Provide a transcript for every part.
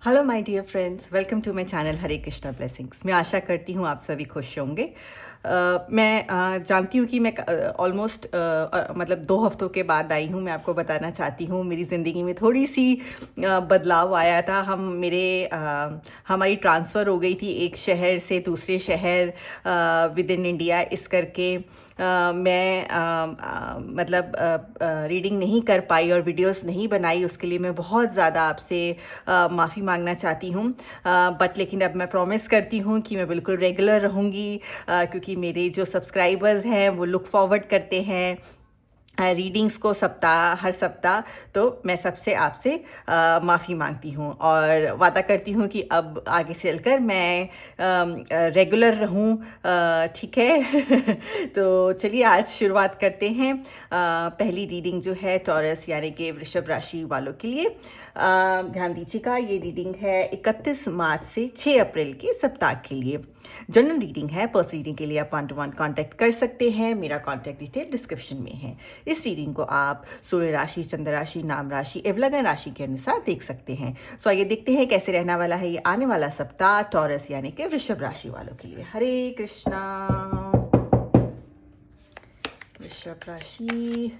Hello my dear friends, welcome to my channel Hare Krishna blessings. मैं आशा करती हूँ आप सभी खुश होंगे। मैं जानती हूँ कि मैं ऑलमोस्ट मतलब 2 हफ्तों के बाद आई हूँ। मैं आपको बताना चाहती हूँ मेरी ज़िंदगी में थोड़ी सी बदलाव आया था। हमारी ट्रांसफ़र हो गई थी एक शहर से दूसरे शहर विद इन इंडिया। इस करके मैं मतलब रीडिंग नहीं कर पाई और वीडियोस नहीं बनाई। उसके लिए मैं बहुत ज़्यादा आपसे माफ़ी मांगना चाहती हूँ। बट लेकिन अब मैं प्रॉमिस करती हूँ कि मैं बिल्कुल रेगुलर रहूँगी, क्योंकि मेरे जो सब्सक्राइबर्स हैं वो लुक फॉरवर्ड करते हैं रीडिंग्स को हर सप्ताह। तो मैं सबसे आपसे माफ़ी मांगती हूँ और वादा करती हूँ कि अब आगे से चलकर मैं रेगुलर रहूँ। ठीक है। तो चलिए आज शुरुआत करते हैं। पहली रीडिंग जो है टॉरस यानी कि वृषभ राशि वालों के लिए। ध्यान दीजिएगा, ये रीडिंग है 31 मार्च से 6 अप्रैल के सप्ताह के लिए। जनरल रीडिंग है। पर्सनल रीडिंग के लिए आप 1-to-1 कांटेक्ट कर सकते हैं। मेरा कांटेक्ट डिटेल डिस्क्रिप्शन में है। इस रीडिंग को आप सूर्य राशि, चंद्र राशि, नाम राशि एवं लगन राशि के अनुसार देख सकते हैं। सो आइए देखते हैं कैसे रहने वाला है ये आने वाला सप्ताह टॉरस यानी कि वृषभ राशि वालों के लिए। हरे कृष्णा। वृषभ राशि,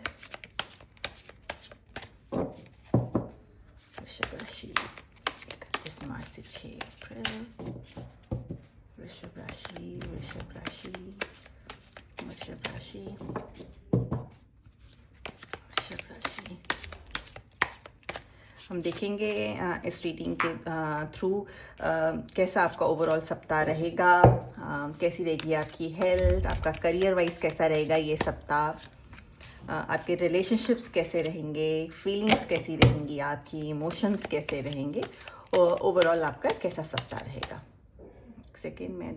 वृषभ राशि 31 मार्च से 6 अप्रैल। वृषभ राशि, वृषभ राशि, वृषभ राशि, वृषभ राशि। हम देखेंगे इस रीडिंग के थ्रू कैसा आपका ओवरऑल सप्ताह रहेगा, कैसी रहेगी आपकी हेल्थ, आपका करियर वाइज कैसा रहेगा ये सप्ताह, आपके रिलेशनशिप्स कैसे रहेंगे, फीलिंग्स कैसी रहेंगी आपकी, इमोशंस कैसे रहेंगे और ओवरऑल आपका कैसा सप्ताह रहेगा। एक सेकेंड, मैं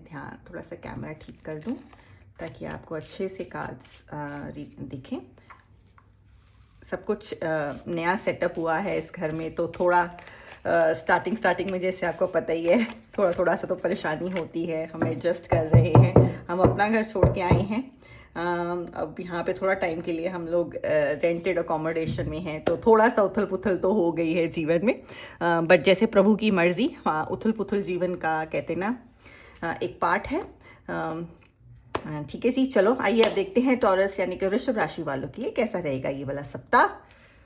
थोड़ा सा कैमरा ठीक कर दूं ताकि आपको अच्छे से कार्ड्स दिखें। सब कुछ नया सेटअप हुआ है इस घर में, तो थोड़ा स्टार्टिंग में जैसे आपको पता ही है थोड़ा सा तो परेशानी होती है। हम एडजस्ट कर रहे हैं। हम अपना घर छोड़ के आए हैं। अब यहाँ पे थोड़ा टाइम के लिए हम लोग रेंटेड अकोमोडेशन में हैं, तो थोड़ा सा उथल पुथल तो हो गई है जीवन में। बट जैसे प्रभु की मर्जी, उथल पुथल जीवन का कहते ना एक पार्ट है। ठीक है जी, चलो आइए अब देखते हैं टॉरस यानी कि वृषभ राशि वालों के लिए कैसा रहेगा ये वाला सप्ताह।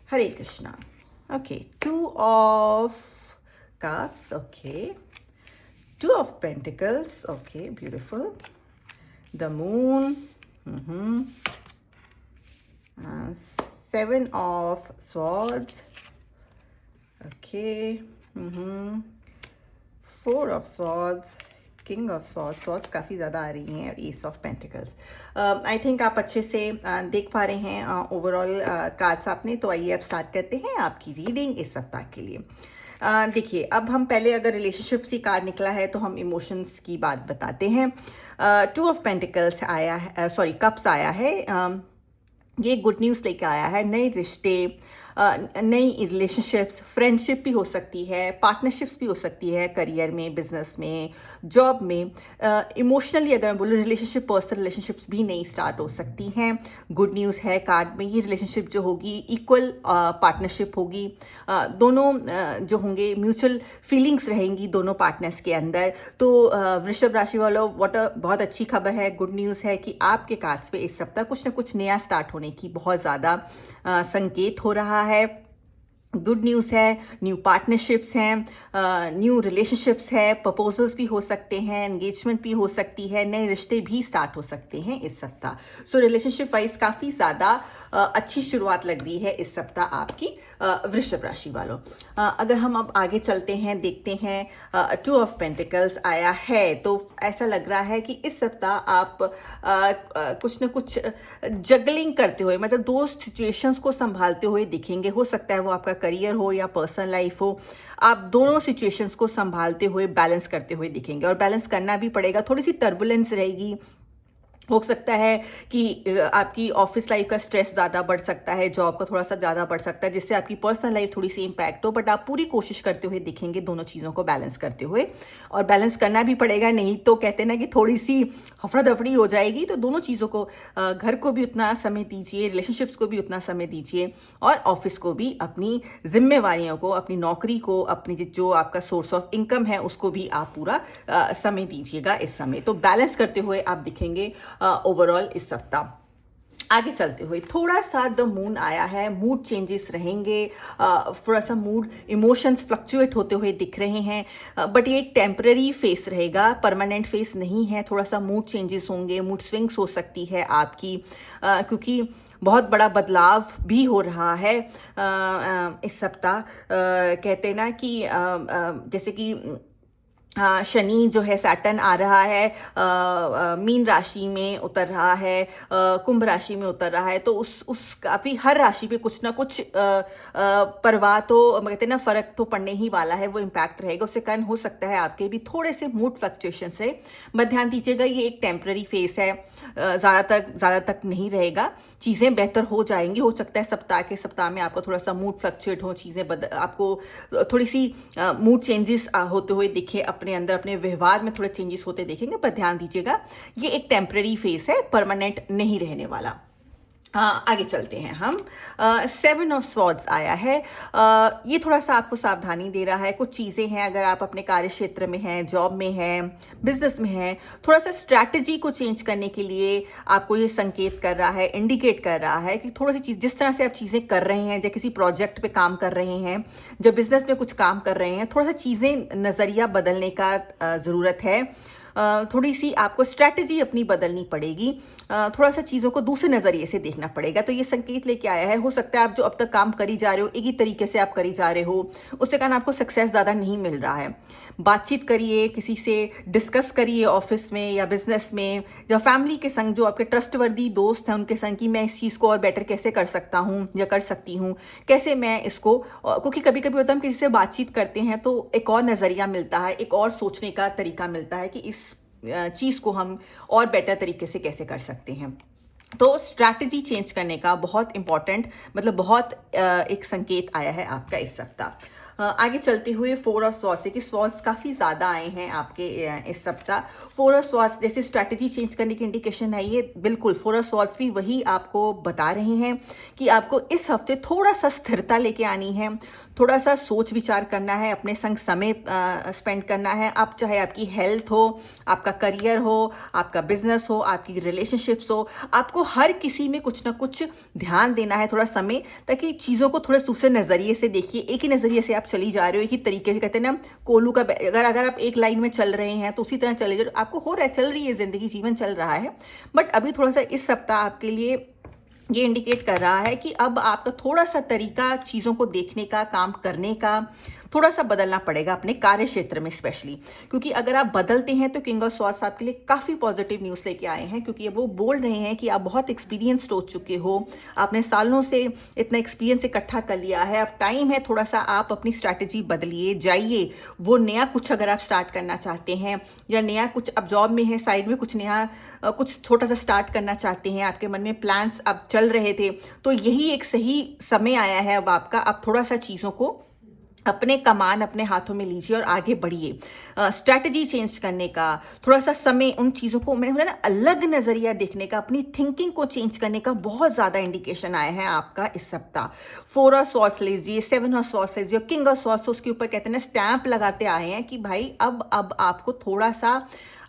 Hare Krishna. Okay, 2 of cups, okay, 2 of pentacles, okay, beautiful, the moon, 7 of swords, okay, 4 of swords, king of swords, swords काफ़ी ज़्यादा आ रही हैं, और ace of pentacles. I think आप अच्छे से देख पा रहे हैं ओवरऑल कार्ड्स आपने। तो आइए अब स्टार्ट करते हैं आपकी रीडिंग इस सप्ताह के लिए। देखिए, अब हम पहले अगर रिलेशनशिप्स की कार्ड निकला है तो हम इमोशंस की बात बताते हैं। 2 ऑफ पेंटिकल्स आया है, सॉरी कप्स आया है। ये गुड न्यूज़ लेके आया है। नए रिश्ते, नई रिलेशनशिप्स, फ्रेंडशिप भी हो सकती है, पार्टनरशिप्स भी हो सकती है, करियर में, बिजनेस में, जॉब में। इमोशनली अगर मैं बोलूँ, रिलेशनशिप, पर्सनल रिलेशनशिप्स भी नई स्टार्ट हो सकती हैं। गुड न्यूज़ है कार्ड में। ये रिलेशनशिप जो होगी इक्वल पार्टनरशिप होगी। दोनों जो होंगे म्यूचुअल फीलिंग्स रहेंगी दोनों पार्टनर्स के अंदर। तो वृषभ राशि वालों, बहुत अच्छी खबर है, गुड न्यूज़ है कि आपके कार्ड्स पे इस सप्ताह कुछ ना कुछ नया स्टार्ट होने की बहुत ज़्यादा संकेत हो रहा है। गुड न्यूज़ है, न्यू पार्टनरशिप्स हैं, न्यू रिलेशनशिप्स है, प्रपोजल्स भी हो सकते हैं, एंगेजमेंट भी हो सकती है, नए रिश्ते भी स्टार्ट हो सकते हैं इस सप्ताह। सो रिलेशनशिप वाइज काफ़ी ज़्यादा अच्छी शुरुआत लग रही है इस सप्ताह आपकी वृषभ राशि वालों। अगर हम अब आगे चलते हैं, देखते हैं 2 ऑफ पेंटिकल्स आया है, तो ऐसा लग रहा है कि इस सप्ताह आप कुछ ना कुछ जगलिंग करते हुए, मतलब 2 सिचुएशंस को संभालते हुए दिखेंगे। हो सकता है वो आपका करियर हो या पर्सनल लाइफ हो, आप दोनों सिचुएशंस को संभालते हुए, बैलेंस करते हुए दिखेंगे। और बैलेंस करना भी पड़ेगा, थोड़ी सी टर्बुलेंस रहेगी, हो सकता है कि आपकी ऑफिस लाइफ का स्ट्रेस ज़्यादा बढ़ सकता है, जॉब का थोड़ा सा ज़्यादा बढ़ सकता है, जिससे आपकी पर्सनल लाइफ थोड़ी सी इम्पैक्ट हो, बट आप पूरी कोशिश करते हुए दिखेंगे दोनों चीज़ों को बैलेंस करते हुए। और बैलेंस करना भी पड़ेगा, नहीं तो कहते हैं ना कि थोड़ी सी हफड़ा दफड़ी हो जाएगी। तो दोनों चीज़ों को, घर को भी उतना समय दीजिए, रिलेशनशिप्स को भी उतना समय दीजिए, और ऑफिस को भी, अपनी जिम्मेवारियों को, अपनी नौकरी को, अपनी जो आपका सोर्स ऑफ इनकम है उसको भी आप पूरा समय दीजिएगा इस समय। तो बैलेंस करते हुए आप दिखेंगे ओवरऑल इस सप्ताह। आगे चलते हुए थोड़ा सा द मून आया है, मूड चेंजेस रहेंगे, थोड़ा सा मूड इमोशंस फ्लक्चुएट होते हुए दिख रहे हैं, बट ये एक टेम्पररी फेस रहेगा, परमानेंट फेस नहीं है। थोड़ा सा मूड चेंजेस होंगे, मूड स्विंग्स हो सकती है आपकी, क्योंकि बहुत बड़ा बदलाव भी हो रहा है इस सप्ताह। कहते हैं ना कि जैसे कि शनि जो है, सैटर्न आ रहा है, मीन राशि में उतर रहा है, कुंभ राशि में उतर रहा है, तो उस काफ़ी हर राशि पे कुछ ना कुछ प्रभाव तो कहते हैं ना, फर्क तो पड़ने ही वाला है, वो इम्पैक्ट रहेगा। उससे कारण हो सकता है आपके भी थोड़े से मूड फ्लक्चुएशन है, बट ध्यान दीजिएगा ये एक टेम्पररी फेस है, ज़्यादा तक नहीं रहेगा, चीज़ें बेहतर हो जाएंगी। हो सकता है सप्ताह में आपको थोड़ा सा मूड फ्लक्चुएट हो, चीज़ें आपको थोड़ी सी मूड चेंजेस होते हुए दिखे, अपने अंदर अपने व्यवहार में थोड़े चेंजेस होते देखेंगे, पर ध्यान दीजिएगा ये एक टेम्पररी फेस है, परमानेंट नहीं रहने वाला। आगे चलते हैं हम। 7 ऑफ स्वॉर्ड्स आया है। ये थोड़ा सा आपको सावधानी दे रहा है। कुछ चीज़ें हैं, अगर आप अपने कार्य क्षेत्र में हैं, जॉब में हैं, बिजनेस में हैं, थोड़ा सा स्ट्रैटेजी को चेंज करने के लिए आपको ये संकेत कर रहा है, इंडिकेट कर रहा है कि थोड़ी सी चीज़, जिस तरह से आप चीज़ें कर रहे हैं, या किसी प्रोजेक्ट पे काम कर रहे हैं, जब बिजनेस में कुछ काम कर रहे हैं, थोड़ा सा चीज़ें नज़रिया बदलने का ज़रूरत है। थोड़ी सी आपको स्ट्रैटेजी अपनी बदलनी पड़ेगी, थोड़ा सा चीज़ों को दूसरे नज़रिए से देखना पड़ेगा। तो ये संकेत लेके आया है। हो सकता है आप जो अब तक काम करी जा रहे हो, एक ही तरीके से आप करी जा रहे हो, उसके कारण आपको सक्सेस ज़्यादा नहीं मिल रहा है। बातचीत करिए, किसी से डिस्कस करिए, ऑफिस में या बिजनेस में या फैमिली के संग, जो आपके ट्रस्टवर्दी दोस्त हैं उनके संग, कि मैं इस चीज़ को और बेटर कैसे कर सकता हूँ या कर सकती हूँ, कैसे मैं इसको, क्योंकि कभी कभी होता है हम किसी से बातचीत करते हैं तो एक और नज़रिया मिलता है, एक और सोचने का तरीका मिलता है कि इस चीज़ को हम और बेटर तरीके से कैसे कर सकते हैं। तो स्ट्रैटेजी चेंज करने का बहुत इंपॉर्टेंट, मतलब बहुत एक संकेत आया है आपका इस सप्ताह। आगे चलते हुए 4 ऑफ स्वॉर्ड्स, कि स्वॉर्ड्स काफ़ी ज़्यादा आए हैं आपके इस सप्ताह। 4 ऑफ स्वॉर्ड्स जैसे स्ट्रैटेजी चेंज करने की इंडिकेशन है ये, बिल्कुल 4 ऑफ स्वॉर्ड्स भी वही आपको बता रहे हैं कि आपको इस हफ्ते थोड़ा सा स्थिरता लेके आनी है, थोड़ा सा सोच विचार करना है, अपने संग समय स्पेंड करना है। आप चाहे आपकी हेल्थ हो, आपका करियर हो, आपका बिजनेस हो, आपकी रिलेशनशिप्स हो, आपको हर किसी में कुछ ना कुछ ध्यान देना है थोड़ा समय, ताकि चीज़ों को थोड़े दूसरे नज़रिए से देखिए। एक ही नज़रिए से आप चली जा रहे हो, एक ही तरीके से, कहते हैं ना कोलू का, अगर आप एक लाइन में चल रहे हैं तो उसी तरह चले जाओ, आपको हो रहा है, चल रही है ज़िंदगी, जीवन चल रहा है, बट अभी थोड़ा सा इस सप्ताह आपके लिए ये इंडिकेट कर रहा है कि अब आपका थोड़ा सा तरीका चीज़ों को देखने का, काम करने का थोड़ा सा बदलना पड़ेगा अपने कार्य क्षेत्र में स्पेशली, क्योंकि अगर आप बदलते हैं तो किंग ऑफ स्वॉर्ड्स आपके लिए काफ़ी पॉजिटिव न्यूज़ लेके आए हैं, क्योंकि वो बोल रहे हैं कि आप बहुत एक्सपीरियंस्ड हो चुके हो, आपने सालों से इतना एक्सपीरियंस इकट्ठा कर लिया है, अब टाइम है थोड़ा सा आप अपनी स्ट्रैटेजी बदलिए, जाइए वो नया कुछ अगर आप स्टार्ट करना चाहते हैं, या नया कुछ अब जॉब में है, साइड में कुछ नया कुछ छोटा सा स्टार्ट करना चाहते हैं, आपके मन में प्लान्स अब चल रहे थे, तो यही एक सही समय आया है अब आपका। अब थोड़ा सा चीज़ों को अपने कमान अपने हाथों में लीजिए और आगे बढ़िए। स्ट्रैटेजी चेंज करने का, थोड़ा सा समय उन चीज़ों को, मैंने बोला ना, अलग नज़रिया देखने का, अपनी थिंकिंग को चेंज करने का बहुत ज़्यादा इंडिकेशन आया है आपका इस सप्ताह। 4 ऑफ स्वॉर्ड्स लीजिए, 7 ऑफ स्वॉर्ड्स लीजिए, किंग ऑफ स्वॉर्ड्स उसके ऊपर कहते हैं ना स्टैंप लगाते आए हैं कि भाई अब आपको थोड़ा सा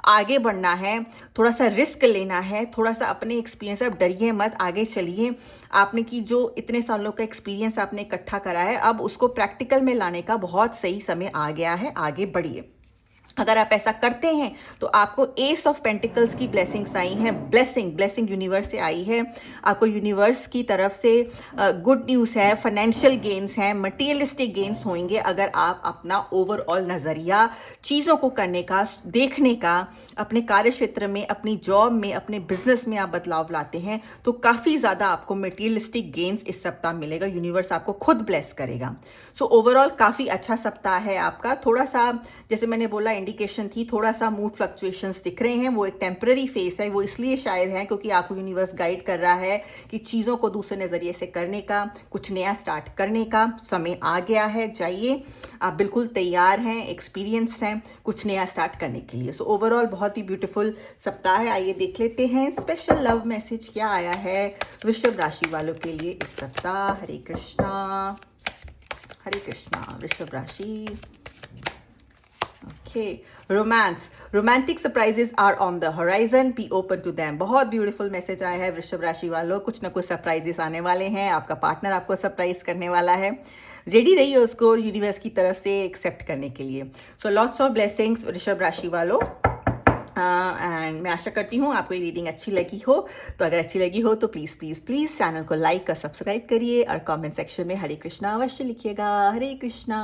आगे बढ़ना है, थोड़ा सा रिस्क लेना है, थोड़ा सा अपने एक्सपीरियंस, अब डरिए मत, आगे चलिए। आपने की जो इतने सालों का एक्सपीरियंस आपने इकट्ठा करा है, अब उसको प्रैक्टिकल में लाने का बहुत सही समय आ गया है, आगे बढ़िए। अगर आप ऐसा करते हैं तो आपको एस ऑफ पेंटिकल्स की ब्लेसिंग्स आई हैं, ब्लेसिंग यूनिवर्स से आई है, आपको यूनिवर्स की तरफ से गुड न्यूज़ है, फाइनेंशियल गेन्स हैं, मटेरियलिस्टिक गेन्स होंगे अगर आप अपना ओवरऑल नज़रिया चीज़ों को करने का, देखने का, अपने कार्य क्षेत्र में, अपनी जॉब में, अपने बिजनेस में आप बदलाव लाते हैं तो काफ़ी ज़्यादा आपको मटेरियलिस्टिक गेन्स इस सप्ताह मिलेगा, यूनिवर्स आपको खुद ब्लेस करेगा। सो ओवरऑल काफ़ी अच्छा सप्ताह है आपका। थोड़ा सा जैसे मैंने बोला इंडिकेशन थी, थोड़ा सा मूड फ्लक्चुएशंस दिख रहे हैं, वो एक टेम्पररी फेस है, वो इसलिए शायद है क्योंकि आपको यूनिवर्स गाइड कर रहा है कि चीज़ों को दूसरे नज़रिए से करने का, कुछ नया स्टार्ट करने का समय आ गया है। जाइए, आप बिल्कुल तैयार हैं, एक्सपीरियंस्ड हैं कुछ नया स्टार्ट करने के लिए। सो ओवरऑल बहुत ही ब्यूटीफुल सप्ताह है। आइए देख लेते हैं स्पेशल लव मैसेज क्या आया है वृषभ राशि वालों के लिए इस सप्ताह। हरे कृष्णा वृषभ राशि। Okay, romance, romantic surprises are on the horizon, be open to them. बहुत ब्यूटीफुल मैसेज आया है वृषभ राशि वालों, कुछ ना कुछ सरप्राइजेस आने वाले हैं, आपका पार्टनर आपको सरप्राइज करने वाला है। रेडी रहिए उसको यूनिवर्स की तरफ से एक्सेप्ट करने के लिए। सो लॉट्स ऑफ ब्लेसिंग्स वृषभ राशि वालों। एंड मैं आशा करती हूँ आपको ये रीडिंग अच्छी लगी हो। तो अगर अच्छी लगी हो तो प्लीज़ प्लीज़ प्लीज़ चैनल को लाइक और सब्सक्राइब करिए और कमेंट सेक्शन में हरे कृष्णा अवश्य लिखिएगा। हरे कृष्णा।